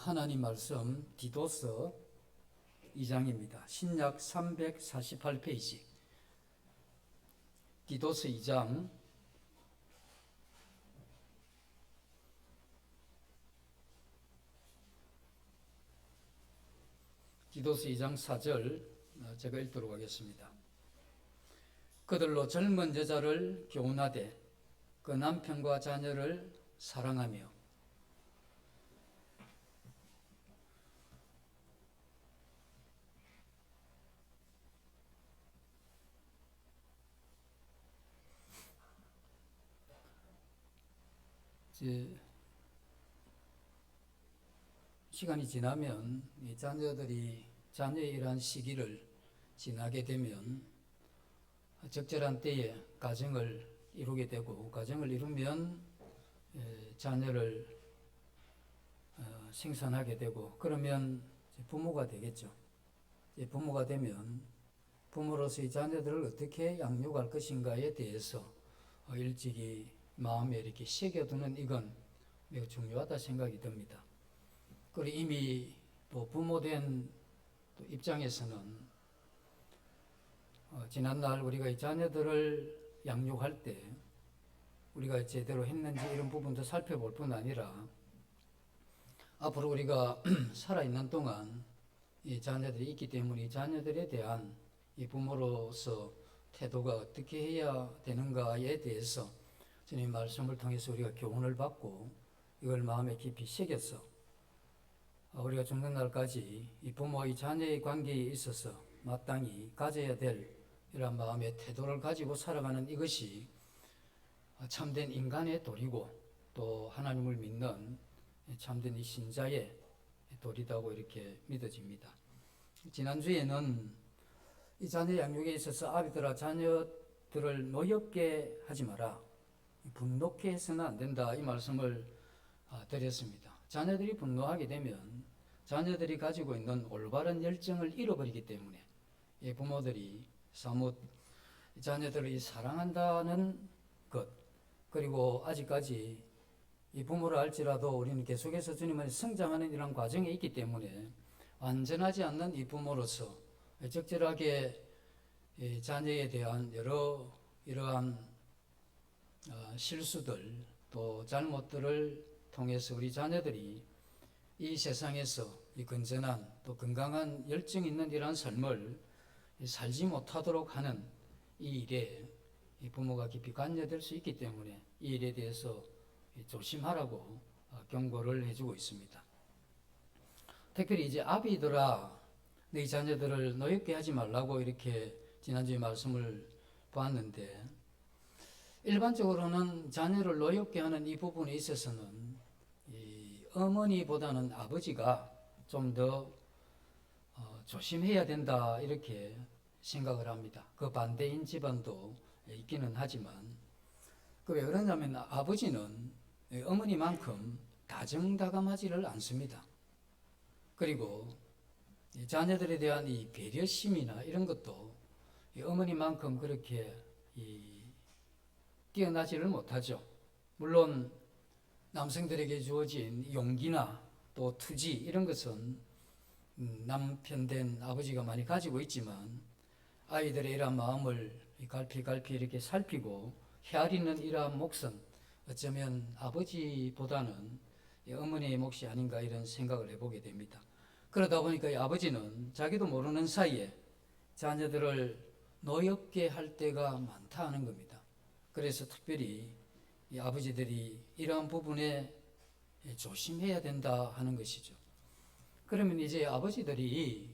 하나님 말씀 디도서 2장입니다. 신약 348페이지 디도서 2장 디도서 2장 4절 제가 읽도록 하겠습니다. 그들로 젊은 여자를 교훈하되 그 남편과 자녀를 사랑하며 시간이 지나면 이 자녀의 이러한 시기를 지나게 되면 적절한 때에 가정을 이루게 되고, 가정을 이루면 자녀를 생산하게 되고, 그러면 부모가 되겠죠. 부모가 되면 부모로서 이 자녀들을 어떻게 양육할 것인가에 대해서 일찍이 마음에 이렇게 새겨두는 이건 매우 중요하다 생각이 듭니다. 그리고 이미 또 부모된 입장에서는 지난날 우리가 이 자녀들을 양육할 때 우리가 제대로 했는지 이런 부분도 살펴볼 뿐 아니라 앞으로 우리가 살아있는 동안 이 자녀들이 있기 때문에 이 자녀들에 대한 이 부모로서 태도가 어떻게 해야 되는가에 대해서 주님 말씀을 통해서 우리가 교훈을 받고 이걸 마음에 깊이 새겨서 우리가 죽는 날까지 이 부모와 이 자녀의 관계에 있어서 마땅히 가져야 될 이런 마음의 태도를 가지고 살아가는 이것이 참된 인간의 도리고 또 하나님을 믿는 참된 이 신자의 도리다고 이렇게 믿어집니다. 지난주에는 이 자녀 양육에 있어서 아비들아 자녀들을 노엽게 하지 마라, 분노케 해서는 안 된다, 이 말씀을 드렸습니다. 자녀들이 분노하게 되면 자녀들이 가지고 있는 올바른 열정을 잃어버리기 때문에 부모들이 사뭇 자녀들을 사랑한다는 것, 그리고 아직까지 이 부모를 알지라도 우리는 계속해서 주님을 성장하는 이런 과정에 있기 때문에 완전하지 않는 이 부모로서 적절하게 자녀에 대한 여러 이러한 실수들 또 잘못들을 통해서 우리 자녀들이 이 세상에서 이 건전한 또 건강한 열정 있는 이러한 삶을 살지 못하도록 하는 이 일에 이 부모가 깊이 관여될 수 있기 때문에 이 일에 대해서 조심하라고 경고를 해주고 있습니다. 특별히 이제 아비들아 네 자녀들을 노엽게 하지 말라고 이렇게 지난주에 말씀을 보았는데, 일반적으로는 자녀를 노엽게 하는 이 부분에 있어서는 이 어머니보다는 아버지가 좀 더 조심해야 된다 이렇게 생각을 합니다. 그 반대인 집안도 있기는 하지만 왜 그러냐면 아버지는 어머니만큼 다정다감하지를 않습니다. 그리고 자녀들에 대한 이 배려심이나 이런 것도 어머니만큼 그렇게 뛰어나지를 못하죠. 물론 남성들에게 주어진 용기나 또 투지 이런 것은 남편된 아버지가 많이 가지고 있지만 아이들의 이러한 마음을 갈피갈피 이렇게 살피고 헤아리는 이러한 몫은 어쩌면 아버지보다는 어머니의 몫이 아닌가 이런 생각을 해보게 됩니다. 그러다 보니까 이 아버지는 자기도 모르는 사이에 자녀들을 노엽게 할 때가 많다 하는 겁니다. 그래서 특별히 이 아버지들이 이러한 부분에 조심해야 된다 하는 것이죠. 그러면 이제 아버지들이,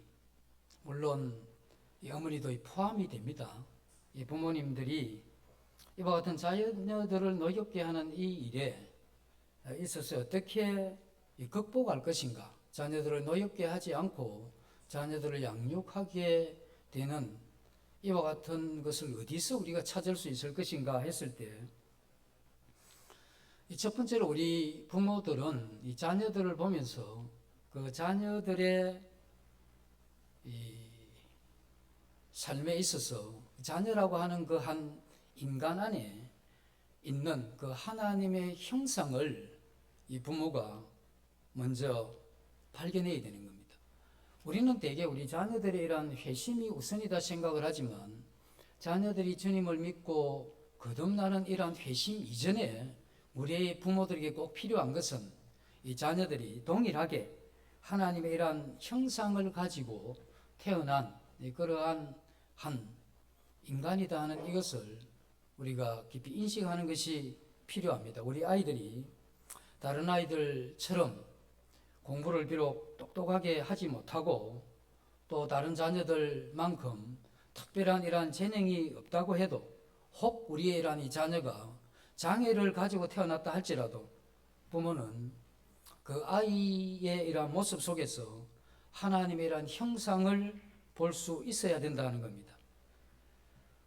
물론 이 어머니도 포함이 됩니다. 이 부모님들이 이와 같은 자녀들을 노엽게 하는 이 일에 있어서 어떻게 극복할 것인가, 자녀들을 노엽게 하지 않고 자녀들을 양육하게 되는 이와 같은 것을 어디서 우리가 찾을 수 있을 것인가 했을 때, 첫 번째로 우리 부모들은 이 자녀들을 보면서 그 자녀들의 이 삶에 있어서 자녀라고 하는 그 한 인간 안에 있는 그 하나님의 형상을 이 부모가 먼저 발견해야 되는 겁니다. 우리는 대개 우리 자녀들의 이런 회심이 우선이다 생각을 하지만 자녀들이 주님을 믿고 거듭나는 이러한 회심 이전에 우리 부모들에게 꼭 필요한 것은 이 자녀들이 동일하게 하나님의 이러한 형상을 가지고 태어난 그러한 한 인간이다 하는 이것을 우리가 깊이 인식하는 것이 필요합니다. 우리 아이들이 다른 아이들처럼 공부를 비록 똑똑하게 하지 못하고 또 다른 자녀들만큼 특별한 이러한 재능이 없다고 해도 혹 우리의 이러한 이 자녀가 장애를 가지고 태어났다 할지라도 부모는 그 아이의 이러한 모습 속에서 하나님의 이러한 형상을 볼 수 있어야 된다는 겁니다.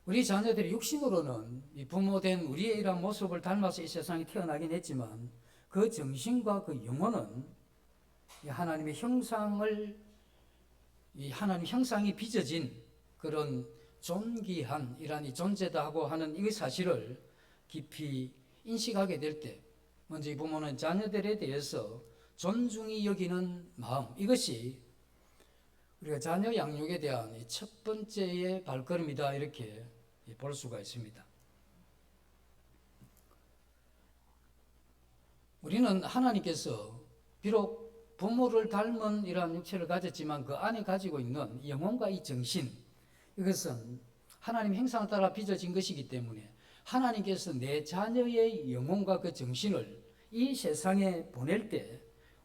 우리 자녀들이 육신으로는 이 부모된 우리의 이러한 모습을 닮아서 이 세상에 태어나긴 했지만 그 정신과 그 영혼은 하나님의 형상을 이 하나님 형상이 빚어진 그런 존귀한 이러한 존재다 하고 하는 이 사실을 깊이 인식하게 될 때 먼저 이 부모는 자녀들에 대해서 존중히 여기는 마음, 이것이 우리가 자녀 양육에 대한 첫 번째의 발걸음이다 이렇게 볼 수가 있습니다. 우리는 하나님께서 비록 부모를 닮은 이러한 육체를 가졌지만 그 안에 가지고 있는 영혼과 이 정신, 이것은 하나님 형상을 따라 빚어진 것이기 때문에 하나님께서 내 자녀의 영혼과 그 정신을 이 세상에 보낼 때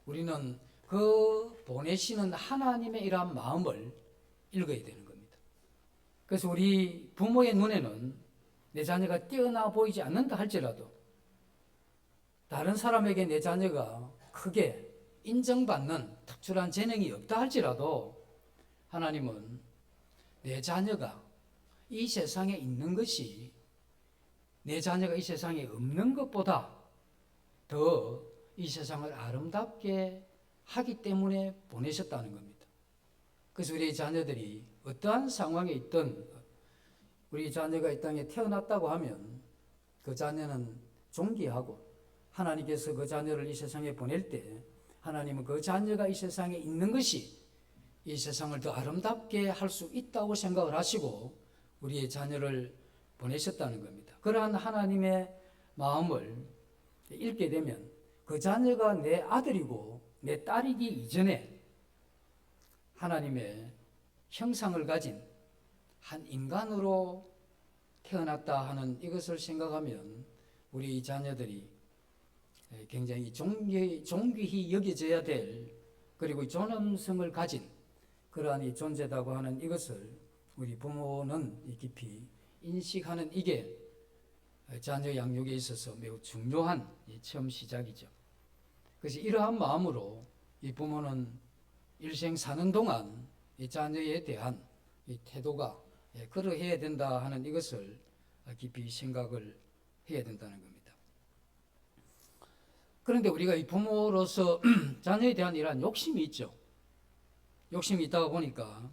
우리는 그 보내시는 하나님의 이러한 마음을 읽어야 되는 겁니다. 그래서 우리 부모의 눈에는 내 자녀가 뛰어나 보이지 않는다 할지라도 다른 사람에게 내 자녀가 크게 인정받는 특출한 재능이 없다 할지라도 하나님은 내 자녀가 이 세상에 있는 것이 내 자녀가 이 세상에 없는 것보다 더 이 세상을 아름답게 하기 때문에 보내셨다는 겁니다. 그래서 우리 자녀들이 어떠한 상황에 있든 우리 자녀가 이 땅에 태어났다고 하면 그 자녀는 존귀하고 하나님께서 그 자녀를 이 세상에 보낼 때 하나님은 그 자녀가 이 세상에 있는 것이 이 세상을 더 아름답게 할 수 있다고 생각을 하시고 우리의 자녀를 보내셨다는 겁니다. 그러한 하나님의 마음을 읽게 되면 그 자녀가 내 아들이고 내 딸이기 이전에 하나님의 형상을 가진 한 인간으로 태어났다 하는 이것을 생각하면 우리 자녀들이 굉장히 존귀히 여겨져야 될 그리고 존엄성을 가진 그러한 이 존재다고 하는 이것을 우리 부모는 깊이 인식하는 이게 자녀 양육에 있어서 매우 중요한 처음 시작이죠. 그래서 이러한 마음으로 이 부모는 일생 사는 동안 이 자녀에 대한 이 태도가 그러해야 된다 하는 이것을 깊이 생각을 해야 된다는 겁니다. 그런데 우리가 이 부모로서 자녀에 대한 이러한 욕심이 있죠. 욕심이 있다가 보니까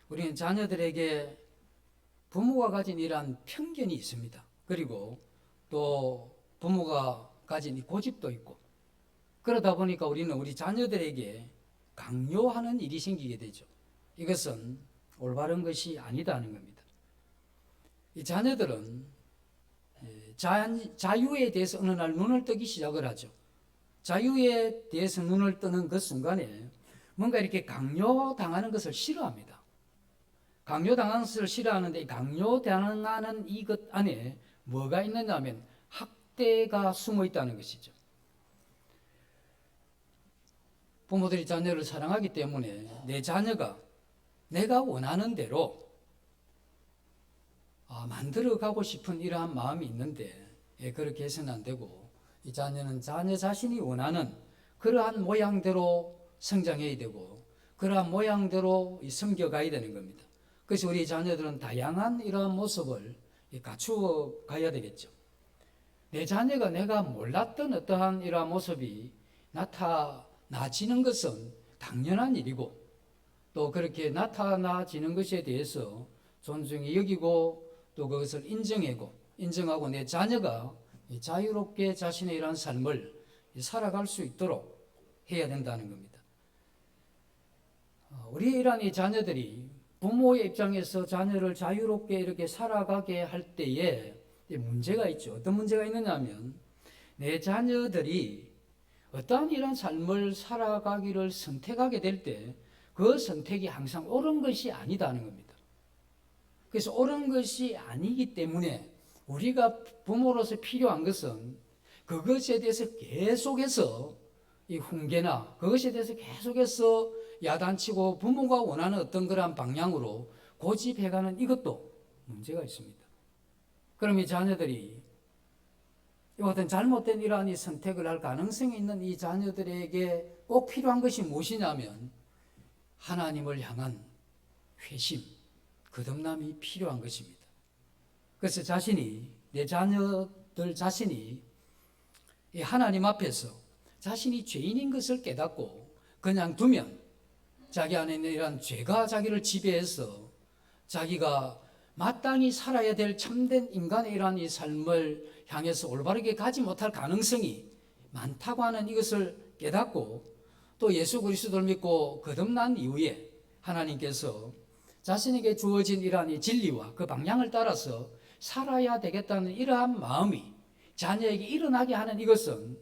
우리는 자녀들에게 부모가 가진 이러한 편견이 있습니다. 그리고 또 부모가 가진 이 고집도 있고 그러다 보니까 우리는 우리 자녀들에게 강요하는 일이 생기게 되죠. 이것은 올바른 것이 아니다는 겁니다. 이 자녀들은 자유에 대해서 어느 날 눈을 뜨기 시작을 하죠. 자유에 대해서 눈을 뜨는 그 순간에 뭔가 이렇게 강요당하는 것을 싫어합니다. 강요당하는 것을 싫어하는데 이 강요당하는 이것 안에 뭐가 있느냐 하면 학대가 숨어 있다는 것이죠. 부모들이 자녀를 사랑하기 때문에 내 자녀가 내가 원하는 대로 만들어가고 싶은 이러한 마음이 있는데 그렇게 해서는 안 되고 이 자녀는 자녀 자신이 원하는 그러한 모양대로 성장해야 되고 그러한 모양대로 섬겨가야 되는 겁니다. 그래서 우리 자녀들은 다양한 이러한 모습을 갖추어 가야 되겠죠. 내 자녀가 내가 몰랐던 어떠한 이러한 모습이 나타나지는 것은 당연한 일이고 또 그렇게 나타나지는 것에 대해서 존중히 여기고 또 그것을 인정하고 내 자녀가 자유롭게 자신의 이러한 삶을 살아갈 수 있도록 해야 된다는 겁니다. 우리 이란 이 자녀들이 부모의 입장에서 자녀를 자유롭게 이렇게 살아가게 할 때에 문제가 있죠. 어떤 문제가 있느냐 하면 내 자녀들이 어떠한 이런 삶을 살아가기를 선택하게 될 때 그 선택이 항상 옳은 것이 아니다는 겁니다. 그래서 옳은 것이 아니기 때문에 우리가 부모로서 필요한 것은 그것에 대해서 계속해서 이 훈계나 그것에 대해서 계속해서 야단치고 부모가 원하는 어떤 그러한 방향으로 고집해가는 이것도 문제가 있습니다. 그럼 이 자녀들이 이와 같은 잘못된 이러한 이 선택을 할 가능성이 있는 이 자녀들에게 꼭 필요한 것이 무엇이냐면 하나님을 향한 회심, 거듭남이 필요한 것입니다. 그래서 내 자녀들 자신이 이 하나님 앞에서 자신이 죄인인 것을 깨닫고 그냥 두면 자기 안에 있는 이런 죄가 자기를 지배해서 자기가 마땅히 살아야 될 참된 인간의 이러한 이 삶을 향해서 올바르게 가지 못할 가능성이 많다고 하는 이것을 깨닫고 또 예수 그리스도를 믿고 거듭난 이후에 하나님께서 자신에게 주어진 이러한 이 진리와 그 방향을 따라서 살아야 되겠다는 이러한 마음이 자녀에게 일어나게 하는 이것은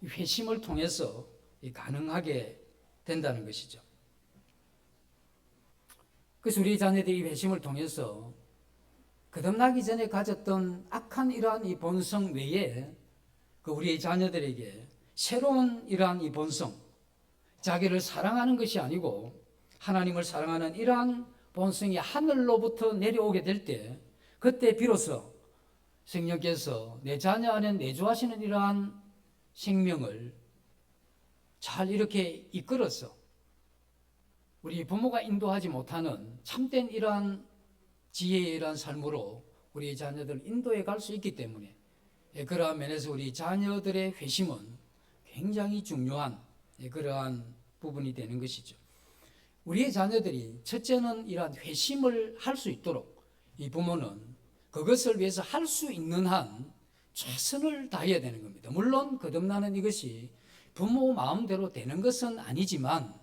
회심을 통해서 가능하게 된다는 것이죠. 그래서 우리 자녀들이 회심을 통해서 거듭나기 전에 가졌던 악한 이러한 이 본성 외에 그 우리의 자녀들에게 새로운 이러한 이 본성, 자기를 사랑하는 것이 아니고 하나님을 사랑하는 이러한 본성이 하늘로부터 내려오게 될 때 그때 비로소 성령께서 내 자녀 안에 내주하시는 이러한 생명을 잘 이렇게 이끌어서 우리 부모가 인도하지 못하는 참된 이러한 지혜의 이러한 삶으로 우리 자녀들을 인도해 갈 수 있기 때문에 그러한 면에서 우리 자녀들의 회심은 굉장히 중요한 그러한 부분이 되는 것이죠. 우리의 자녀들이 첫째는 이러한 회심을 할 수 있도록 이 부모는 그것을 위해서 할 수 있는 한 최선을 다해야 되는 겁니다. 물론 거듭나는 이것이 부모 마음대로 되는 것은 아니지만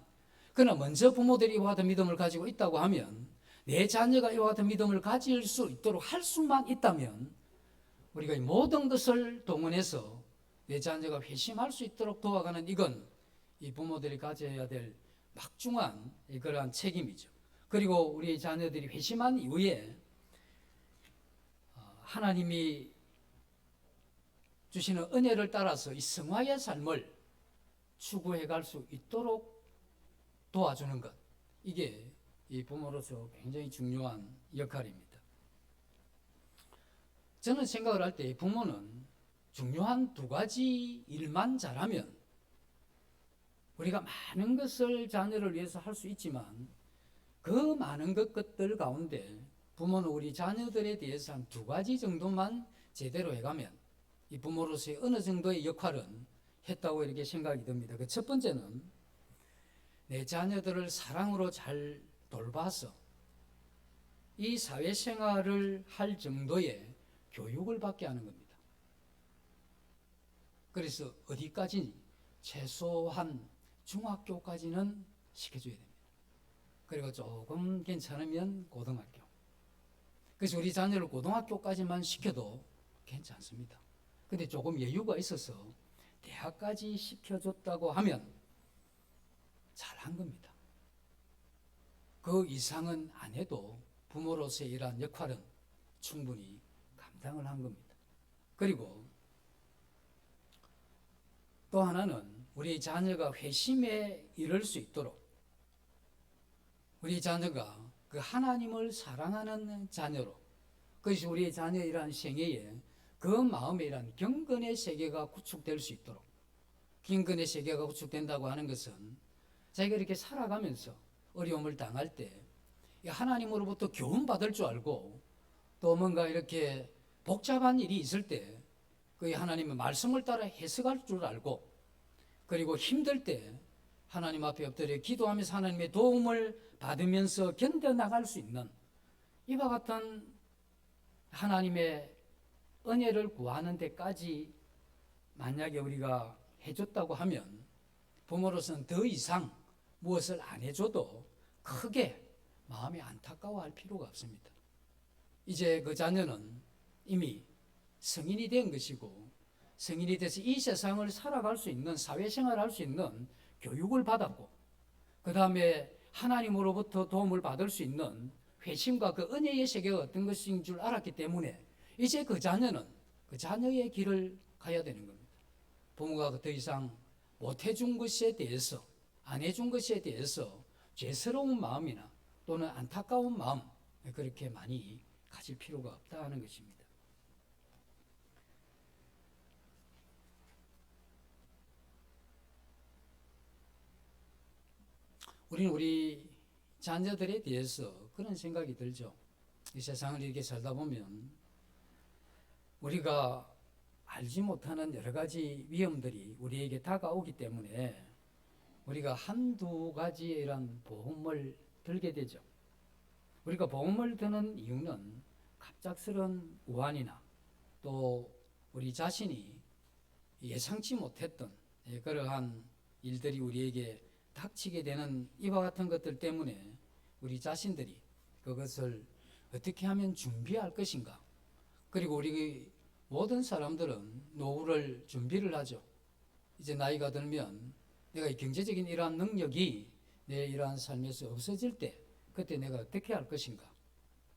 그러나 먼저 부모들이 이와 같은 믿음을 가지고 있다고 하면 내 자녀가 이와 같은 믿음을 가질 수 있도록 할 수만 있다면 우리가 이 모든 것을 동원해서 내 자녀가 회심할 수 있도록 도와가는 이건 이 부모들이 가져야 될 막중한 그러한 책임이죠. 그리고 우리 자녀들이 회심한 이후에 하나님이 주시는 은혜를 따라서 이 성화의 삶을 추구해 갈 수 있도록 도와주는 것, 이게 이 부모로서 굉장히 중요한 역할입니다. 저는 생각을 할 때 부모는 중요한 두 가지 일만 잘하면 우리가 많은 것을 자녀를 위해서 할 수 있지만 그 많은 것들 가운데 부모는 우리 자녀들에 대해서 한 두 가지 정도만 제대로 해가면 이 부모로서의 어느 정도의 역할은 했다고 이렇게 생각이 듭니다. 그 첫 번째는 내 자녀들을 사랑으로 잘 돌봐서 이 사회생활을 할 정도의 교육을 받게 하는 겁니다. 그래서 어디까지니? 최소한 중학교까지는 시켜줘야 됩니다. 그리고 조금 괜찮으면 고등학교. 그래서 우리 자녀를 고등학교까지만 시켜도 괜찮습니다. 근데 조금 여유가 있어서 대학까지 시켜줬다고 하면 잘한 겁니다. 그 이상은 안 해도 부모로서의 이러한 역할은 충분히 감당을 한 겁니다. 그리고 또 하나는 우리 자녀가 회심에 이를 수 있도록 우리 자녀가 그 하나님을 사랑하는 자녀로, 그것이 우리 자녀의 이러한 생애에 그 마음에 이러한 경건의 세계가 구축될 수 있도록, 경건의 세계가 구축된다고 하는 것은 자기가 이렇게 살아가면서 어려움을 당할 때 하나님으로부터 교훈받을 줄 알고 또 뭔가 이렇게 복잡한 일이 있을 때 그 하나님의 말씀을 따라 해석할 줄 알고 그리고 힘들 때 하나님 앞에 엎드려 기도하면서 하나님의 도움을 받으면서 견뎌나갈 수 있는 이와 같은 하나님의 은혜를 구하는 데까지 만약에 우리가 해줬다고 하면 부모로서는 더 이상 무엇을 안 해줘도 크게 마음이 안타까워할 필요가 없습니다. 이제 그 자녀는 이미 성인이 된 것이고 성인이 돼서 이 세상을 살아갈 수 있는, 사회생활을 할 수 있는 교육을 받았고 그 다음에 하나님으로부터 도움을 받을 수 있는 회심과 그 은혜의 세계가 어떤 것인 줄 알았기 때문에 이제 그 자녀는 그 자녀의 길을 가야 되는 겁니다. 부모가 더 이상 못해준 것에 대해서, 안 해준 것에 대해서 죄스러운 마음이나 또는 안타까운 마음 그렇게 많이 가질 필요가 없다 하는 것입니다. 우리는 우리 자녀들에 대해서 그런 생각이 들죠. 이 세상을 이렇게 살다 보면 우리가 알지 못하는 여러 가지 위험들이 우리에게 다가오기 때문에 우리가 한두 가지의 이런 보험을 들게 되죠. 우리가 보험을 드는 이유는 갑작스런 우환이나 또 우리 자신이 예상치 못했던 그러한 일들이 우리에게 닥치게 되는 이와 같은 것들 때문에 우리 자신들이 그것을 어떻게 하면 준비할 것인가. 그리고 우리 모든 사람들은 노후를 준비를 하죠. 이제 나이가 들면 내가 경제적인 이러한 능력이 내 이러한 삶에서 없어질 때 그때 내가 어떻게 할 것인가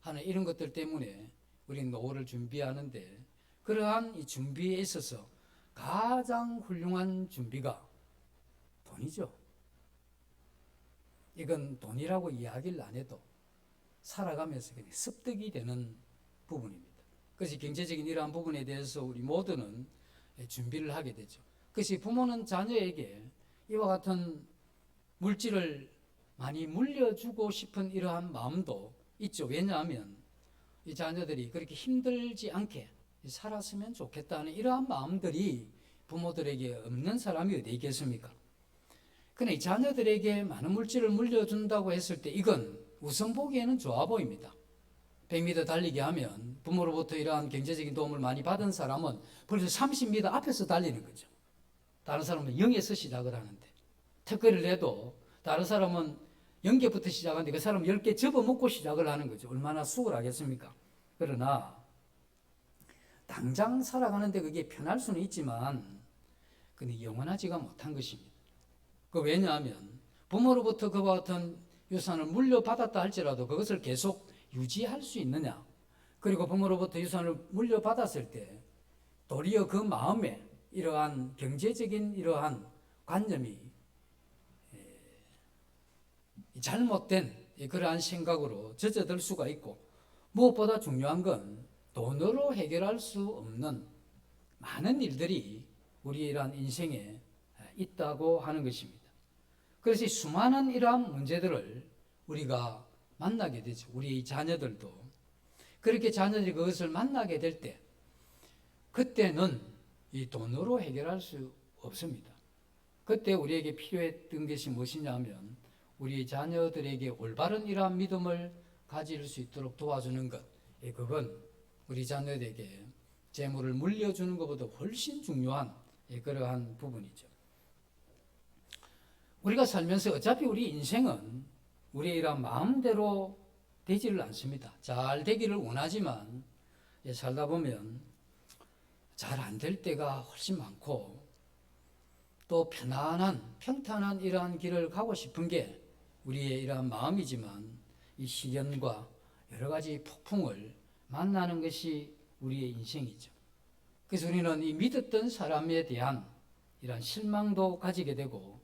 하는 이런 것들 때문에 우리는 노후를 준비하는데 그러한 이 준비에 있어서 가장 훌륭한 준비가 돈이죠. 이건 돈이라고 이야기를 안 해도 살아가면서 그냥 습득이 되는 부분입니다. 그것이 경제적인 이러한 부분에 대해서 우리 모두는 준비를 하게 되죠. 그것이 부모는 자녀에게 이와 같은 물질을 많이 물려주고 싶은 이러한 마음도 있죠. 왜냐하면 이 자녀들이 그렇게 힘들지 않게 살았으면 좋겠다는 이러한 마음들이 부모들에게 없는 사람이 어디 있겠습니까? 그러나 이 자녀들에게 많은 물질을 물려준다고 했을 때 이건 우선 보기에는 좋아 보입니다. 100m 달리기 하면 부모로부터 이러한 경제적인 도움을 많이 받은 사람은 벌써 30m 앞에서 달리는 거죠. 다른 사람은 0에서 시작을 하는데 특허를 내도 다른 사람은 0개부터 시작하는데 그 사람은 10개 접어먹고 시작을 하는 거죠. 얼마나 수월하겠습니까? 그러나 당장 살아가는데 그게 편할 수는 있지만 그게 영원하지가 못한 것입니다. 왜냐하면 부모로부터 그와 같은 유산을 물려받았다 할지라도 그것을 계속 유지할 수 있느냐. 그리고 부모로부터 유산을 물려받았을 때 도리어 그 마음에 이러한 경제적인 이러한 관념이 잘못된 그러한 생각으로 젖어들 수가 있고 무엇보다 중요한 건 돈으로 해결할 수 없는 많은 일들이 우리의 이러한 인생에 있다고 하는 것입니다. 그래서 수많은 이러한 문제들을 우리가 만나게 되죠. 우리 자녀들도 그렇게 자녀들이 그것을 만나게 될 때 그때는 이 돈으로 해결할 수 없습니다. 그때 우리에게 필요했던 것이 무엇이냐 하면 우리 자녀들에게 올바른 이러한 믿음을 가질 수 있도록 도와주는 것. 그건 우리 자녀들에게 재물을 물려주는 것보다 훨씬 중요한 그러한 부분이죠. 우리가 살면서 어차피 우리 인생은 우리의 이러한 마음대로 되지를 않습니다. 잘 되기를 원하지만 살다 보면 잘 안 될 때가 훨씬 많고 또 편안한 평탄한 이러한 길을 가고 싶은 게 우리의 이러한 마음이지만 이 시련과 여러 가지 폭풍을 만나는 것이 우리의 인생이죠. 그래서 우리는 이 믿었던 사람에 대한 이러한 실망도 가지게 되고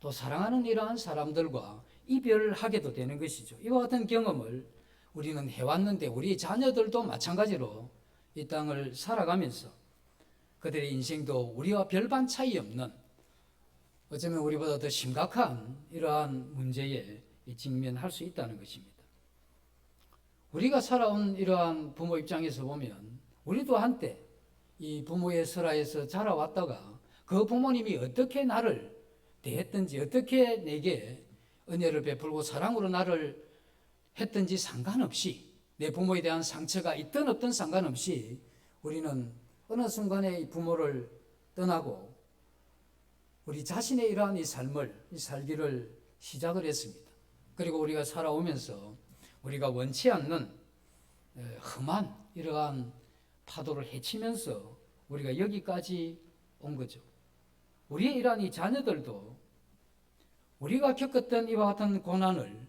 또 사랑하는 이러한 사람들과 이별하게도 되는 것이죠. 이와 같은 경험을 우리는 해왔는데 우리 자녀들도 마찬가지로 이 땅을 살아가면서 그들의 인생도 우리와 별반 차이 없는 어쩌면 우리보다 더 심각한 이러한 문제에 직면할 수 있다는 것입니다. 우리가 살아온 이러한 부모 입장에서 보면 우리도 한때 이 부모의 설하에서 자라왔다가 그 부모님이 어떻게 나를 대했든지 어떻게 내게 은혜를 베풀고 사랑으로 나를 했든지 상관없이 내 부모에 대한 상처가 있든 없든 상관없이 우리는 어느 순간에 이 부모를 떠나고 우리 자신의 이러한 이 삶을 살기를 시작을 했습니다. 그리고 우리가 살아오면서 우리가 원치 않는 험한 이러한 파도를 헤치면서 우리가 여기까지 온 거죠. 우리의 이러한 이 자녀들도 우리가 겪었던 이와 같은 고난을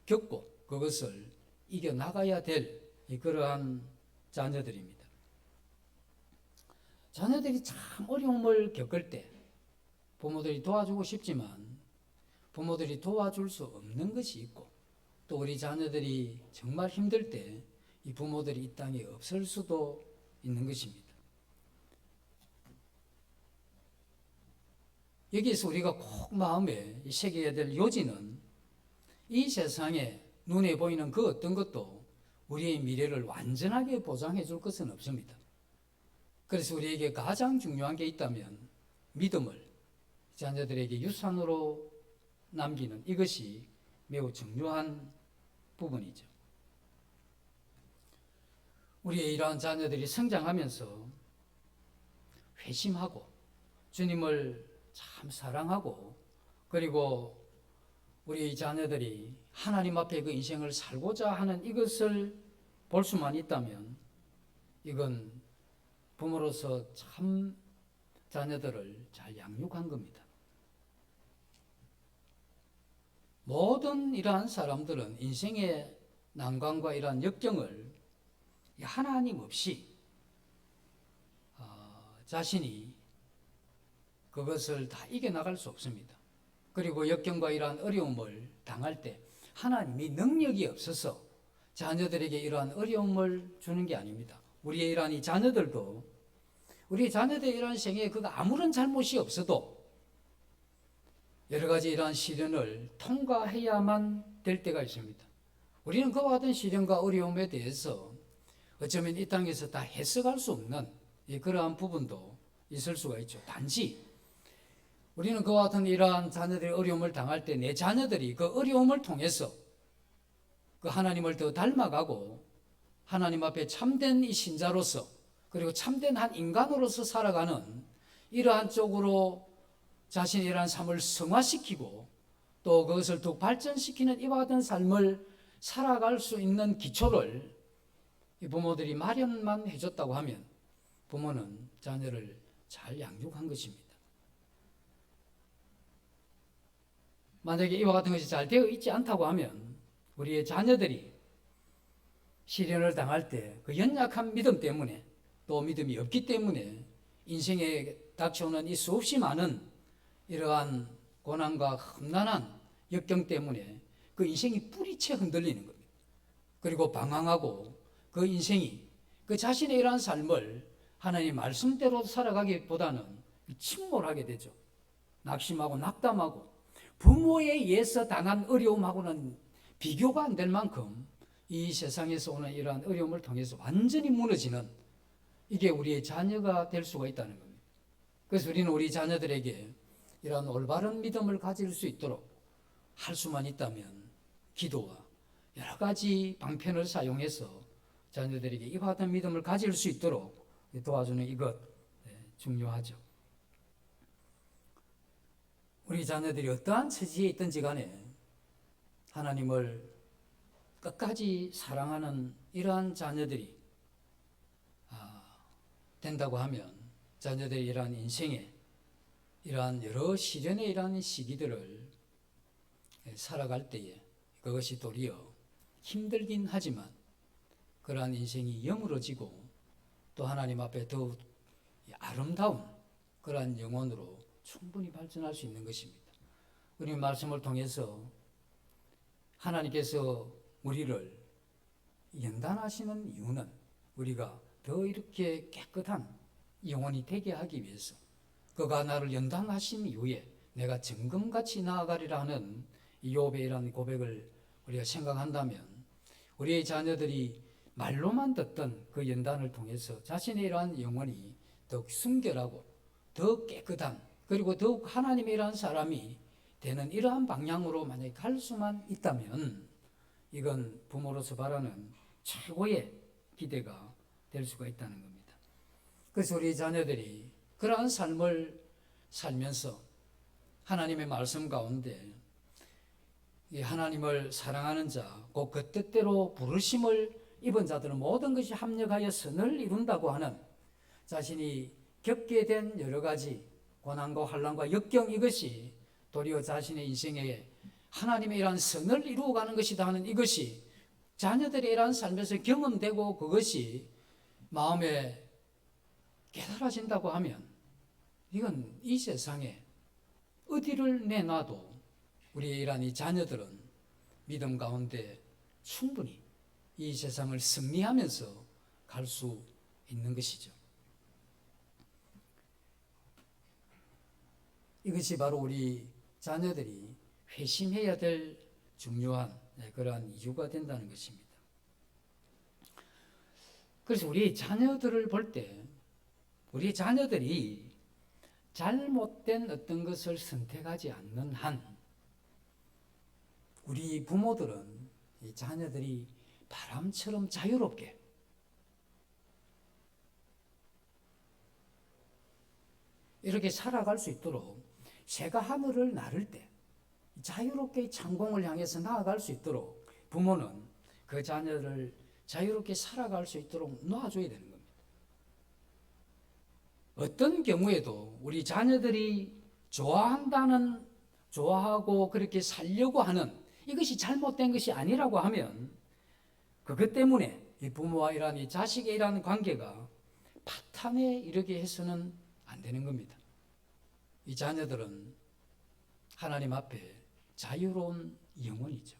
겪고 그것을 이겨나가야 될 그러한 자녀들입니다. 자녀들이 참 어려움을 겪을 때 부모들이 도와주고 싶지만 부모들이 도와줄 수 없는 것이 있고, 또 우리 자녀들이 정말 힘들 때 이 부모들이 이 땅에 없을 수도 있는 것입니다. 여기에서 우리가 꼭 마음에 새겨야 될 요지는 이 세상에 눈에 보이는 그 어떤 것도 우리의 미래를 완전하게 보장해 줄 것은 없습니다. 그래서 우리에게 가장 중요한 게 있다면 믿음을 자녀들에게 유산으로 남기는 이것이 매우 중요한 부분이죠. 우리의 이러한 자녀들이 성장하면서 회심하고 주님을 참 사랑하고, 그리고 우리 자녀들이 하나님 앞에 그 인생을 살고자 하는 이것을 볼 수만 있다면 이건 부모로서 참 자녀들을 잘 양육한 겁니다. 모든 이러한 사람들은 인생의 난관과 이러한 역경을 하나님 없이 자신이 그것을 다 이겨나갈 수 없습니다. 그리고 역경과 이러한 어려움을 당할 때 하나님이 능력이 없어서 자녀들에게 이러한 어려움을 주는 게 아닙니다. 우리의 이러한 이 자녀들도 우리 자녀들의 이러한 생애에 그가 아무런 잘못이 없어도 여러 가지 이러한 시련을 통과해야만 될 때가 있습니다. 우리는 그와 같은 시련과 어려움에 대해서 어쩌면 이 땅에서 다 해석할 수 없는 그러한 부분도 있을 수가 있죠. 단지 우리는 그와 같은 이러한 자녀들의 어려움을 당할 때 내 자녀들이 그 어려움을 통해서 그 하나님을 더 닮아가고 하나님 앞에 참된 이 신자로서, 그리고 참된 한 인간으로서 살아가는 이러한 쪽으로 자신의 이러한 삶을 성화시키고 또 그것을 더욱 발전시키는 이와 같은 삶을 살아갈 수 있는 기초를 이 부모들이 마련만 해줬다고 하면 부모는 자녀를 잘 양육한 것입니다. 만약에 이와 같은 것이 잘 되어 있지 않다고 하면 우리의 자녀들이 시련을 당할 때 그 연약한 믿음 때문에, 또 믿음이 없기 때문에 인생에 닥쳐오는 이 수없이 많은 이러한 고난과 험난한 역경 때문에 그 인생이 뿌리채 흔들리는 겁니다. 그리고 방황하고 그 인생이 그 자신의 이러한 삶을 하나님 말씀대로 살아가기보다는 침몰하게 되죠. 낙심하고 낙담하고 부모에 의해서 당한 어려움하고는 비교가 안 될 만큼 이 세상에서 오는 이러한 어려움을 통해서 완전히 무너지는 이게 우리의 자녀가 될 수가 있다는 겁니다. 그래서 우리는 우리 자녀들에게 이러한 올바른 믿음을 가질 수 있도록 할 수만 있다면 기도와 여러 가지 방편을 사용해서 자녀들에게 이와 같은 믿음을 가질 수 있도록 도와주는 이것 중요하죠. 우리 자녀들이 어떠한 처지에 있든지 간에 하나님을 끝까지 사랑하는 이러한 자녀들이 된다고 하면 자녀들이 이러한 인생에 이러한 여러 시련의 이러한 시기들을 살아갈 때에 그것이 도리어 힘들긴 하지만 그러한 인생이 여물어지고 또 하나님 앞에 더욱 아름다운 그러한 영혼으로 충분히 발전할 수 있는 것입니다. 우리 말씀을 통해서 하나님께서 우리를 연단하시는 이유는 우리가 더 이렇게 깨끗한 영혼이 되게 하기 위해서, 그가 나를 연단하신 이후에 내가 정금같이 나아가리라 하는 욥의 이러한 고백을 우리가 생각한다면 우리의 자녀들이 말로만 듣던 그 연단을 통해서 자신의 이러한 영혼이 더욱 순결하고 더 깨끗한, 그리고 더욱 하나님의 이러한 사람이 되는 이러한 방향으로 만약에 갈 수만 있다면 이건 부모로서 바라는 최고의 기대가 될 수가 있다는 겁니다. 그래서 우리 자녀들이 그러한 삶을 살면서 하나님의 말씀 가운데 이 하나님을 사랑하는 자, 곧 그 뜻대로 부르심을 입은 자들은 모든 것이 합력하여 선을 이룬다고 하는 자신이 겪게 된 여러 가지 고난과 환난과 역경, 이것이 도리어 자신의 인생에 하나님의 이러한 선을 이루어가는 것이다 하는 이것이 자녀들의 이러한 삶에서 경험되고 그것이 마음에 깨달아진다고 하면 이건 이 세상에 어디를 내놔도 우리의 이러한 이 자녀들은 믿음 가운데 충분히 이 세상을 승리하면서 갈 수 있는 것이죠. 이것이 바로 우리 자녀들이 회심해야 될 중요한 그러한 이유가 된다는 것입니다. 그래서 우리 자녀들을 볼 때 우리 자녀들이 잘못된 어떤 것을 선택하지 않는 한 우리 부모들은 이 자녀들이 바람처럼 자유롭게 이렇게 살아갈 수 있도록 새가 하늘을 나를 때 자유롭게 창공을 향해서 나아갈 수 있도록 부모는 그 자녀를 자유롭게 살아갈 수 있도록 놓아줘야 되는 겁니다. 어떤 경우에도 우리 자녀들이 좋아하고 그렇게 살려고 하는 이것이 잘못된 것이 아니라고 하면 그것 때문에 이 부모와 이러한 이 자식의 이러한 관계가 파탄에 이르게 해서는 안 되는 겁니다. 이 자녀들은 하나님 앞에 자유로운 영혼이죠.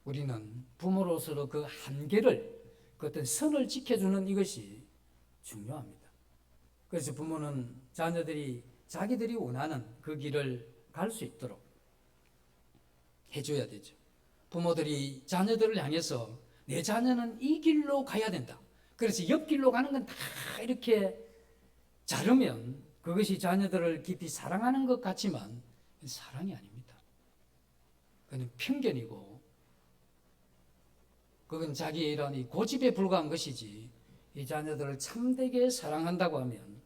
우리는 부모로서 그 한계를, 그 어떤 선을 지켜주는 이것이 중요합니다. 그래서 부모는 자녀들이 자기들이 원하는 그 길을 갈 수 있도록 해줘야 되죠. 부모들이 자녀들을 향해서 내 자녀는 이 길로 가야 된다. 그래서 옆길로 가는 건 다 이렇게 자르면 그것이 자녀들을 깊이 사랑하는 것 같지만 사랑이 아닙니다. 그건 편견이고 그건 자기의 이런 이 고집에 불과한 것이지 이 자녀들을 참되게 사랑한다고 하면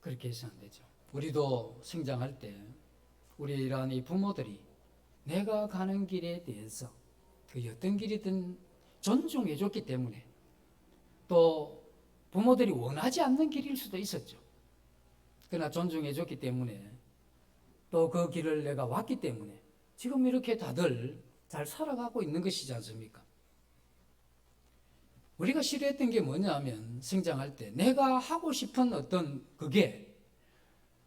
그렇게 해서는 안 되죠. 우리도 성장할 때 우리 이러한 이 부모들이 내가 가는 길에 대해서 그 어떤 길이든 존중해 줬기 때문에 또 부모들이 원하지 않는 길일 수도 있었죠. 그러나 존중해 줬기 때문에 또 그 길을 내가 왔기 때문에 지금 이렇게 다들 잘 살아가고 있는 것이지 않습니까? 우리가 싫어했던 게 뭐냐 하면 성장할 때 내가 하고 싶은 어떤 그게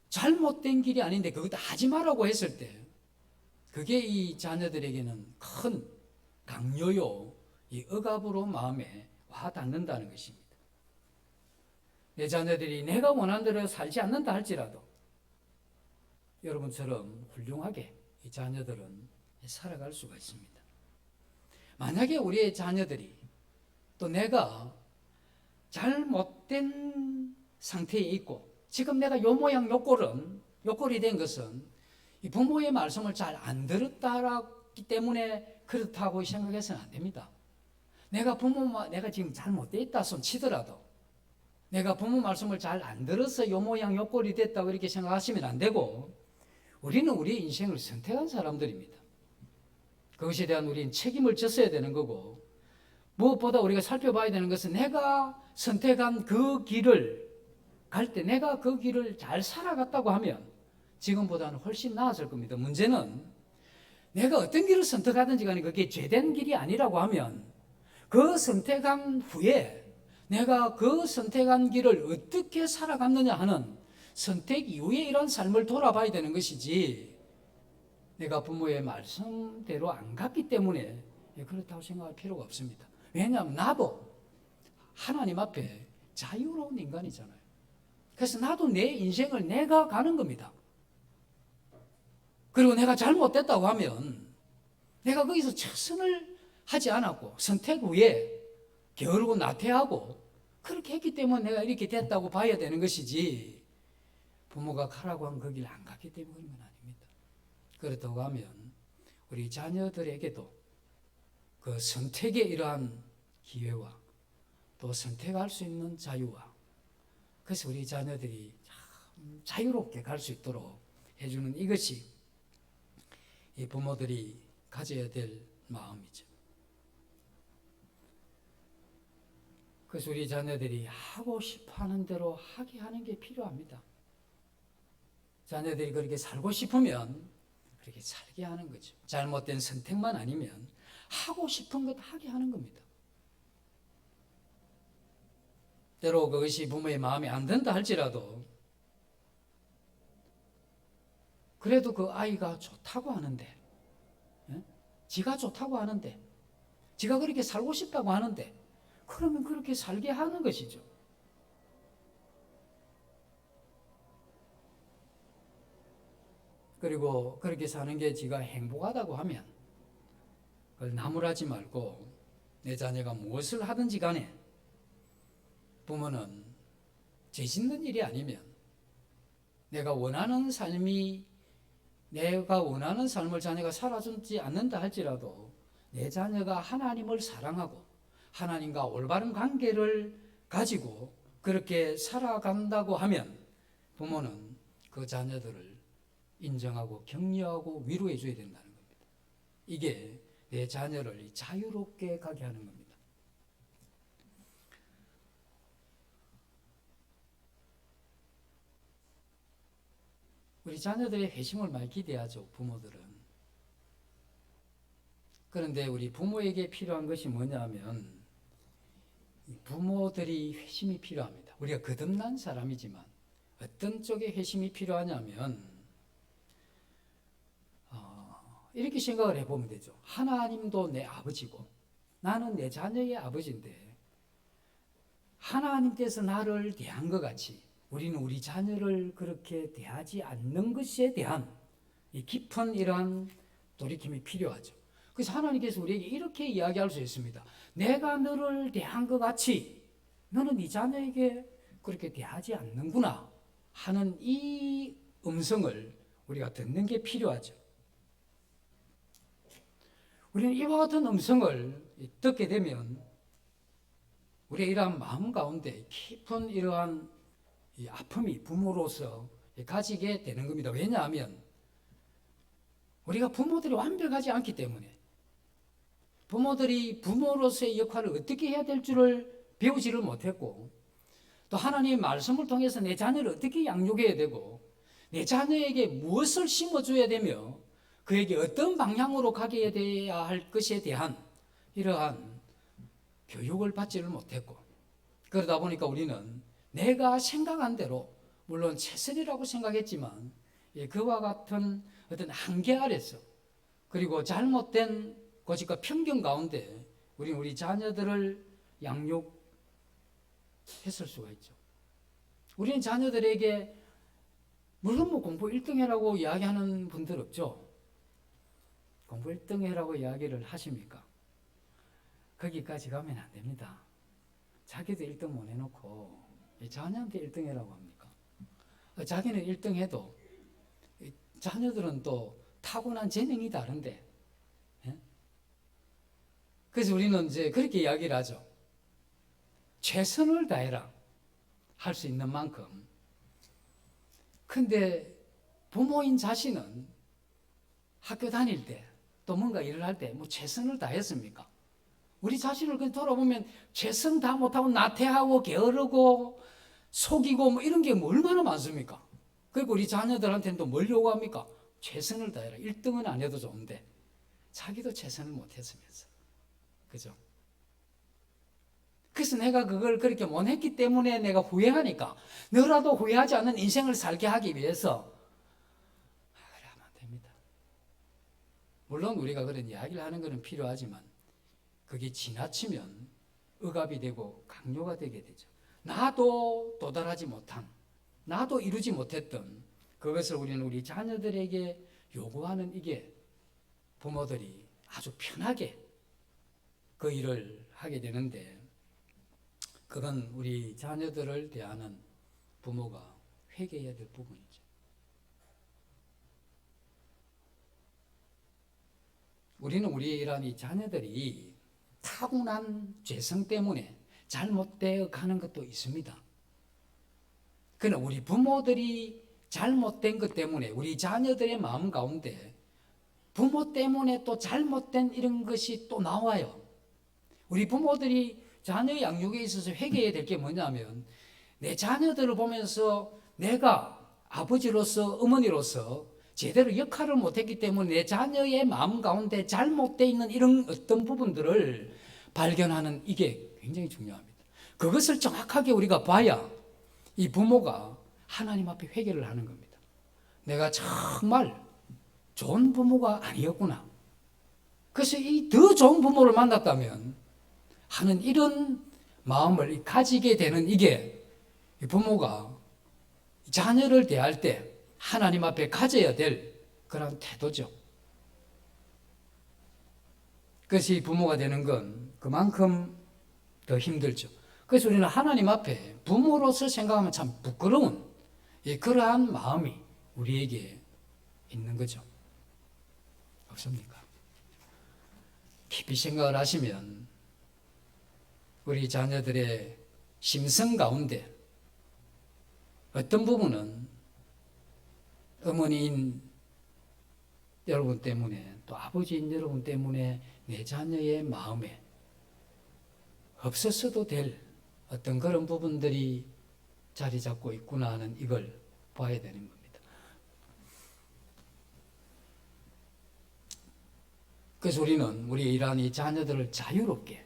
잘못된 길이 아닌데 그것도 하지 말라고 했을 때 그게 이 자녀들에게는 큰 강요요, 이 억압으로 마음에 와 닿는다는 것입니다. 내 자녀들이 내가 원하는 대로 살지 않는다 할지라도 여러분처럼 훌륭하게 이 자녀들은 살아갈 수가 있습니다. 만약에 우리의 자녀들이 또 내가 잘못된 상태에 있고 지금 내가 요 모양 요 꼴이 된 것은 이 부모의 말씀을 잘 안 들었다기 때문에 그렇다고 생각해서는 안 됩니다. 내가 지금 잘못되어 있다 손 치더라도 내가 부모 말씀을 잘 안 들어서 요 모양 요 꼴이 됐다고 이렇게 생각하시면 안 되고 우리는 우리 인생을 선택한 사람들입니다. 그것에 대한 우리는 책임을 졌어야 되는 거고 무엇보다 우리가 살펴봐야 되는 것은 내가 선택한 그 길을 갈 때 내가 그 길을 잘 살아갔다고 하면 지금보다는 훨씬 나아질 겁니다. 문제는 내가 어떤 길을 선택하든지 간에 그게 죄된 길이 아니라고 하면 그 선택한 후에 내가 그 선택한 길을 어떻게 살아갔느냐 하는 선택 이후에 이런 삶을 돌아봐야 되는 것이지 내가 부모의 말씀대로 안 갔기 때문에 그렇다고 생각할 필요가 없습니다. 왜냐하면 나도 하나님 앞에 자유로운 인간이잖아요. 그래서 나도 내 인생을 내가 가는 겁니다. 그리고 내가 잘못됐다고 하면 내가 거기서 최선을 하지 않았고 선택 후에 게으르고 나태하고 그렇게 했기 때문에 내가 이렇게 됐다고 봐야 되는 것이지 부모가 가라고 한 그 길 안 갔기 때문에 그런 건 아닙니다. 그렇다고 하면 우리 자녀들에게도 그 선택의 이러한 기회와 또 선택할 수 있는 자유와 그래서 우리 자녀들이 참 자유롭게 갈 수 있도록 해주는 이것이 이 부모들이 가져야 될 마음이죠. 그래서 우리 자녀들이 하고 싶어하는 대로 하게 하는 게 필요합니다. 자녀들이 그렇게 살고 싶으면 그렇게 살게 하는 거죠. 잘못된 선택만 아니면 하고 싶은 것 하게 하는 겁니다. 때로 그것이 부모의 마음에 안 든다 할지라도 그래도 그 아이가 좋다고 하는데, 지가 좋다고 하는데, 지가 그렇게 살고 싶다고 하는데, 그러면 그렇게 살게 하는 것이죠. 그리고 그렇게 사는 게 지가 행복하다고 하면 그걸 나무라지 말고 내 자녀가 무엇을 하든지 간에 부모는 죄 짓는 일이 아니면 내가 원하는 삶을 자녀가 살아주지 않는다 할지라도 내 자녀가 하나님을 사랑하고 하나님과 올바른 관계를 가지고 그렇게 살아간다고 하면 부모는 그 자녀들을 인정하고 격려하고 위로해 줘야 된다는 겁니다. 이게 내 자녀를 자유롭게 가게 하는 겁니다. 우리 자녀들의 회심을 많이 기대하죠, 부모들은. 그런데 우리 부모에게 필요한 것이 뭐냐면 부모들이 회심이 필요합니다. 우리가 거듭난 사람이지만 어떤 쪽에 회심이 필요하냐면 이렇게 생각을 해보면 되죠. 하나님도 내 아버지고 나는 내 자녀의 아버지인데 하나님께서 나를 대한 것 같이 우리는 우리 자녀를 그렇게 대하지 않는 것에 대한 이 깊은 이러한 돌이킴이 필요하죠. 그래서 하나님께서 우리에게 이렇게 이야기할 수 있습니다. 내가 너를 대한 것 같이 너는 네 자녀에게 그렇게 대하지 않는구나 하는 이 음성을 우리가 듣는 게 필요하죠. 우리는 이와 같은 음성을 듣게 되면 우리의 이러한 마음 가운데 깊은 이러한 이 아픔이 부모로서 가지게 되는 겁니다. 왜냐하면 우리가 부모들이 완벽하지 않기 때문에 부모들이 부모로서의 역할을 어떻게 해야 될 줄을 배우지를 못했고 또 하나님의 말씀을 통해서 내 자녀를 어떻게 양육해야 되고 내 자녀에게 무엇을 심어줘야 되며 그에게 어떤 방향으로 가게 돼야 할 것에 대한 이러한 교육을 받지를 못했고 그러다 보니까 우리는 내가 생각한 대로 물론 최선이라고 생각했지만 그와 같은 어떤 한계 아래서 그리고 잘못된 고집과 편견 가운데 우리는 우리 자녀들을 양육했을 수가 있죠. 우리는 자녀들에게 물론 공부 1등 해라고 이야기하는 분들 없죠. 공부 1등 해라고 이야기를 하십니까? 거기까지 가면 안 됩니다. 자기도 1등 못 해놓고 자녀한테 1등 해라고 합니까? 자기는 1등 해도 자녀들은 또 타고난 재능이 다른데 그래서 우리는 이제 그렇게 이야기를 하죠. 최선을 다해라 할 수 있는 만큼 근데 부모인 자신은 학교 다닐 때 또 뭔가 일을 할 때 뭐 최선을 다했습니까? 우리 자신을 그냥 돌아보면 최선 다 못하고 나태하고 게으르고 속이고 뭐 이런 게 얼마나 많습니까? 그리고 우리 자녀들한테는 또 뭘 요구합니까? 최선을 다해라. 1등은 안 해도 좋은데 자기도 최선을 못했으면서 그죠? 그래서 내가 그걸 그렇게 못했기 때문에 내가 후회하니까 너라도 후회하지 않는 인생을 살게 하기 위해서 그래 하면 안 됩니다. 물론 우리가 그런 이야기를 하는 것은 필요하지만 그게 지나치면 억압이 되고 강요가 되게 되죠. 나도 도달하지 못한 나도 이루지 못했던 그것을 우리는 우리 자녀들에게 요구하는 이게 부모들이 아주 편하게 그 일을 하게 되는데 그건 우리 자녀들을 대하는 부모가 회개해야 될 부분이죠. 우리는 우리의 이러한 이 자녀들이 타고난 죄성 때문에 잘못되어 가는 것도 있습니다. 그러나 우리 부모들이 잘못된 것 때문에 우리 자녀들의 마음 가운데 부모 때문에 또 잘못된 이런 것이 또 나와요. 우리 부모들이 자녀 양육에 있어서 회개해야 될 게 뭐냐면 내 자녀들을 보면서 내가 아버지로서 어머니로서 제대로 역할을 못했기 때문에 내 자녀의 마음 가운데 잘못되어 있는 이런 어떤 부분들을 발견하는 이게 굉장히 중요합니다. 그것을 정확하게 우리가 봐야 이 부모가 하나님 앞에 회개를 하는 겁니다. 내가 정말 좋은 부모가 아니었구나. 그래서 이 더 좋은 부모를 만났다면 하는 이런 마음을 가지게 되는 이게 부모가 자녀를 대할 때 하나님 앞에 가져야 될 그런 태도죠. 그래서 이 부모가 되는 건 그만큼 더 힘들죠. 그래서 우리는 하나님 앞에 부모로서 생각하면 참 부끄러운 그러한 마음이 우리에게 있는 거죠. 없습니까? 깊이 생각을 하시면 우리 자녀들의 심성 가운데 어떤 부분은 어머니인 여러분 때문에 또 아버지인 여러분 때문에 내 자녀의 마음에 없었어도 될 어떤 그런 부분들이 자리 잡고 있구나 하는 이걸 봐야 되는 겁니다. 그래서 우리는 우리의 이러한 이 자녀들을 자유롭게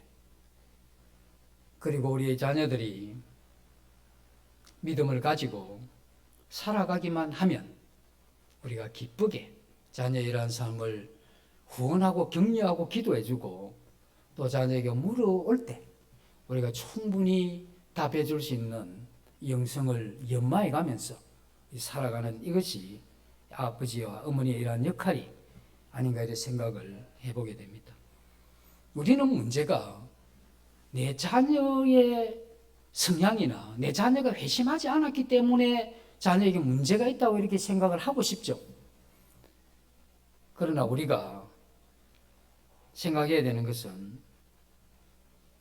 그리고 우리의 자녀들이 믿음을 가지고 살아가기만 하면 우리가 기쁘게 자녀의 이러한 삶을 후원하고 격려하고 기도해주고 또 자녀에게 물어올 때 우리가 충분히 답해 줄 수 있는 영성을 연마해 가면서 살아가는 이것이 아버지와 어머니의 이러한 역할이 아닌가 이런 생각을 해보게 됩니다. 우리는 문제가 내 자녀의 성향이나 내 자녀가 회심하지 않았기 때문에 자녀에게 문제가 있다고 이렇게 생각을 하고 싶죠. 그러나 우리가 생각해야 되는 것은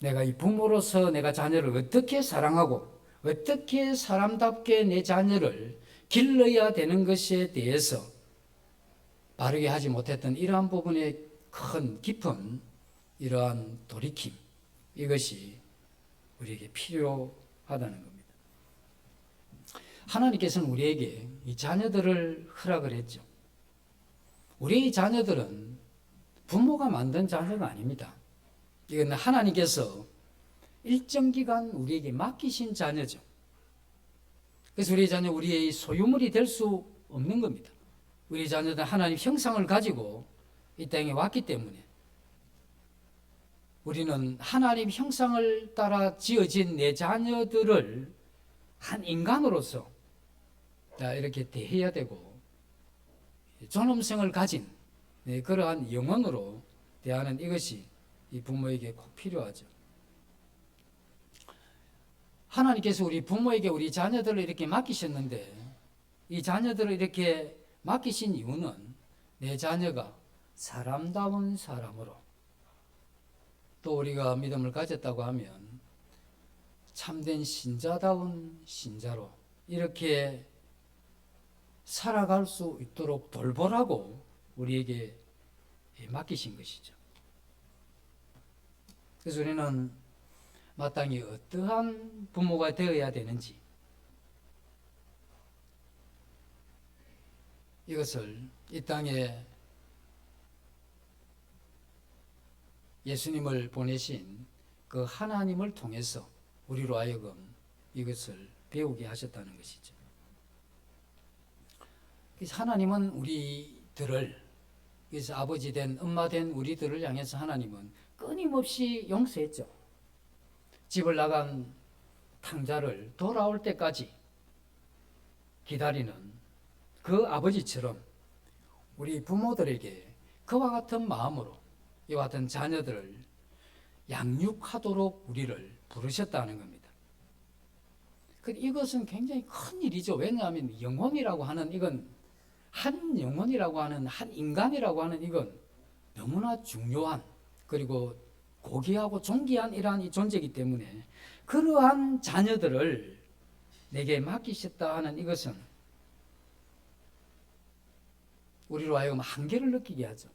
내가 이 부모로서 내가 자녀를 어떻게 사랑하고 어떻게 사람답게 내 자녀를 길러야 되는 것에 대해서 바르게 하지 못했던 이러한 부분에 큰 깊은 이러한 돌이킴 이것이 우리에게 필요하다는 겁니다. 하나님께서는 우리에게 이 자녀들을 허락을 했죠. 우리의 자녀들은 부모가 만든 자녀가 아닙니다. 이건 하나님께서 일정 기간 우리에게 맡기신 자녀죠. 그래서 우리 자녀 우리의 소유물이 될 수 없는 겁니다. 우리 자녀들 하나님 형상을 가지고 이 땅에 왔기 때문에 우리는 하나님 형상을 따라 지어진 내 자녀들을 한 인간으로서 이렇게 대해야 되고 존엄성을 가진 그러한 영혼으로 대하는 이것이 이 부모에게 꼭 필요하죠. 하나님께서 우리 부모에게 우리 자녀들을 이렇게 맡기셨는데 이 자녀들을 이렇게 맡기신 이유는 내 자녀가 사람다운 사람으로 또 우리가 믿음을 가졌다고 하면 참된 신자다운 신자로 이렇게 살아갈 수 있도록 돌보라고 우리에게 맡기신 것이죠. 그래서 우리는 마땅히 어떠한 부모가 되어야 되는지 이것을 이 땅에 예수님을 보내신 그 하나님을 통해서 우리로 하여금 이것을 배우게 하셨다는 것이죠. 그래서 하나님은 우리들을 그래서 아버지 된 엄마 된 우리들을 향해서 하나님은 끊임없이 용서했죠. 집을 나간 탕자를 돌아올 때까지 기다리는 그 아버지처럼 우리 부모들에게 그와 같은 마음으로 이와 같은 자녀들을 양육하도록 우리를 부르셨다는 겁니다. 이것은 굉장히 큰 일이죠. 왜냐하면 영혼이라고 하는 이건 한 영혼이라고 하는 한 인간이라고 하는 이건 너무나 중요한 그리고 고귀하고 존귀한 이러한 이 존재이기 때문에 그러한 자녀들을 내게 맡기셨다 하는 이것은 우리로 하여금 한계를 느끼게 하죠.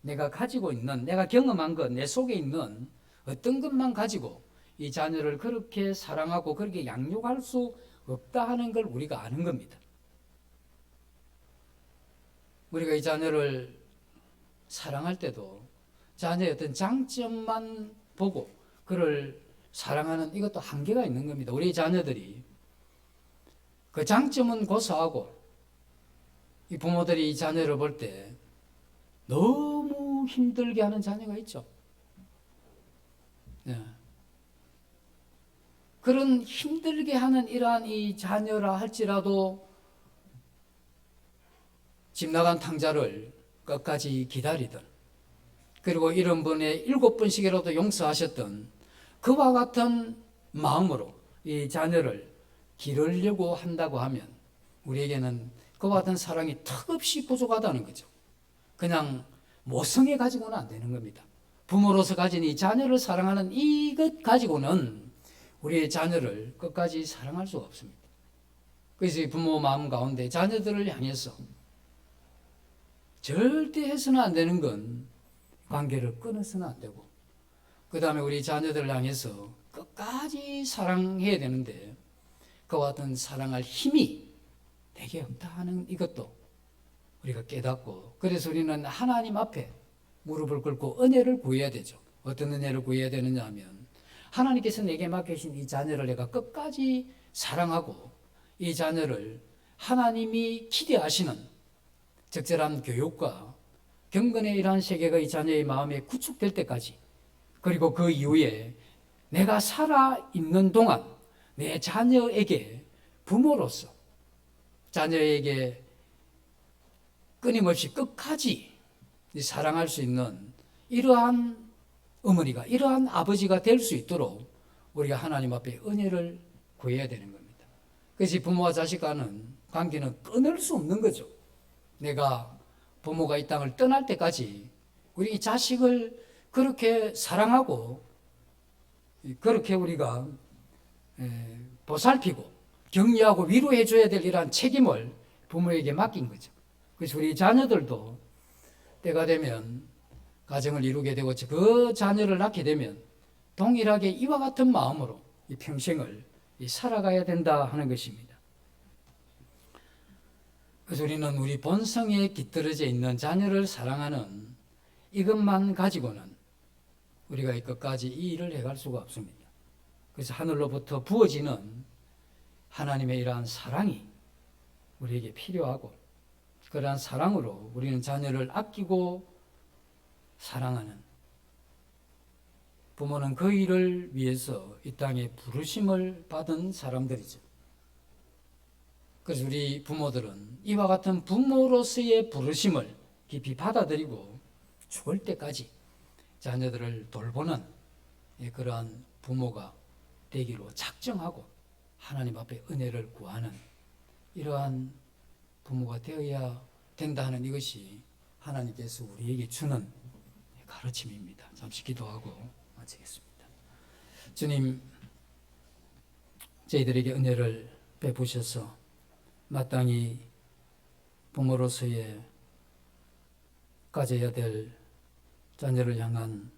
내가 가지고 있는, 내가 경험한 것, 내 속에 있는 어떤 것만 가지고 이 자녀를 그렇게 사랑하고 그렇게 양육할 수 없다 하는 걸 우리가 아는 겁니다. 우리가 이 자녀를 사랑할 때도 자녀의 어떤 장점만 보고 그를 사랑하는 이것도 한계가 있는 겁니다. 우리 자녀들이 그 장점은 고사하고 이 부모들이 이 자녀를 볼 때 너무 힘들게 하는 자녀가 있죠. 네. 그런 힘들게 하는 이러한 이 자녀라 할지라도 집 나간 탕자를 끝까지 기다리던, 그리고 이런 분에 7번씩이라도 용서하셨던 그와 같은 마음으로 이 자녀를 기르려고 한다고 하면 우리에게는 그와 같은 사랑이 턱없이 부족하다는 거죠. 그냥 모성애 가지고는 안 되는 겁니다. 부모로서 가진 이 자녀를 사랑하는 이것 가지고는 우리의 자녀를 끝까지 사랑할 수가 없습니다. 그래서 부모 마음 가운데 자녀들을 향해서 절대 해서는 안 되는 건 관계를 끊어서는 안 되고, 그 다음에 우리 자녀들을 향해서 끝까지 사랑해야 되는데 그와 같은 사랑할 힘이 내게 없다 하는 이것도 우리가 깨닫고, 그래서 우리는 하나님 앞에 무릎을 꿇고 은혜를 구해야 되죠. 어떤 은혜를 구해야 되느냐 하면 하나님께서 내게 맡기신 이 자녀를 내가 끝까지 사랑하고 이 자녀를 하나님이 기대하시는 적절한 교육과 경건의 이러한 세계가 이 자녀의 마음에 구축될 때까지, 그리고 그 이후에 내가 살아있는 동안 내 자녀에게 부모로서 자녀에게 끊임없이 끝까지 사랑할 수 있는 이러한 어머니가, 이러한 아버지가 될 수 있도록 우리가 하나님 앞에 은혜를 구해야 되는 겁니다. 그래서 부모와 자식 간은 관계는 끊을 수 없는 거죠. 내가 부모가 이 땅을 떠날 때까지 우리 이 자식을 그렇게 사랑하고 그렇게 우리가 보살피고 격려하고 위로해 줘야 될 이러한 책임을 부모에게 맡긴 거죠. 그래서 우리 자녀들도 때가 되면 가정을 이루게 되고 그 자녀를 낳게 되면 동일하게 이와 같은 마음으로 이 평생을 살아가야 된다 하는 것입니다. 그래서 우리는 우리 본성에 깃들어져 있는 자녀를 사랑하는 이것만 가지고는 우리가 이 끝까지 이 일을 해갈 수가 없습니다. 그래서 하늘로부터 부어지는 하나님의 이러한 사랑이 우리에게 필요하고, 그러한 사랑으로 우리는 자녀를 아끼고 사랑하는, 부모는 그 일을 위해서 이 땅에 부르심을 받은 사람들이죠. 그래서 우리 부모들은 이와 같은 부모로서의 부르심을 깊이 받아들이고 죽을 때까지 자녀들을 돌보는 그러한 부모가 되기로 작정하고 하나님 앞에 은혜를 구하는 이러한 부모가 되어야 된다 하는 이것이 하나님께서 우리에게 주는 가르침입니다. 잠시 기도하고 마치겠습니다. 주님, 저희들에게 은혜를 베푸셔서 마땅히 부모로서의 가져야 될 자녀를 향한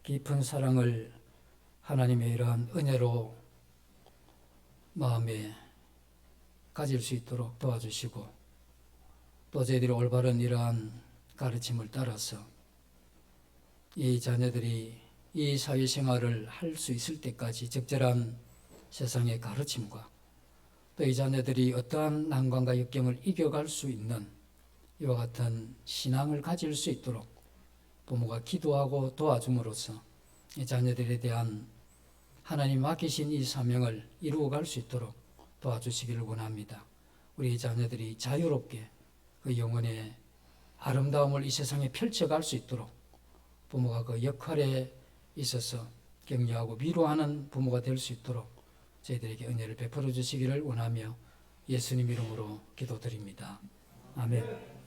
깊은 사랑을 하나님의 이러한 은혜로 마음에 가질 수 있도록 도와주시고, 또 저희들이 올바른 이러한 가르침을 따라서 이 자녀들이 이 사회생활을 할 수 있을 때까지 적절한 세상의 가르침과 또 이 자녀들이 어떠한 난관과 역경을 이겨갈 수 있는 이와 같은 신앙을 가질 수 있도록 부모가 기도하고 도와줌으로써 이 자녀들에 대한 하나님 맡기신 이 사명을 이루어갈 수 있도록 도와주시기를 원합니다. 우리 자녀들이 자유롭게 그 영혼의 아름다움을 이 세상에 펼쳐갈 수 있도록 부모가 그 역할에 있어서 격려하고 위로하는 부모가 될 수 있도록 저희들에게 은혜를 베풀어 주시기를 원하며 예수님 이름으로 기도드립니다. 아멘.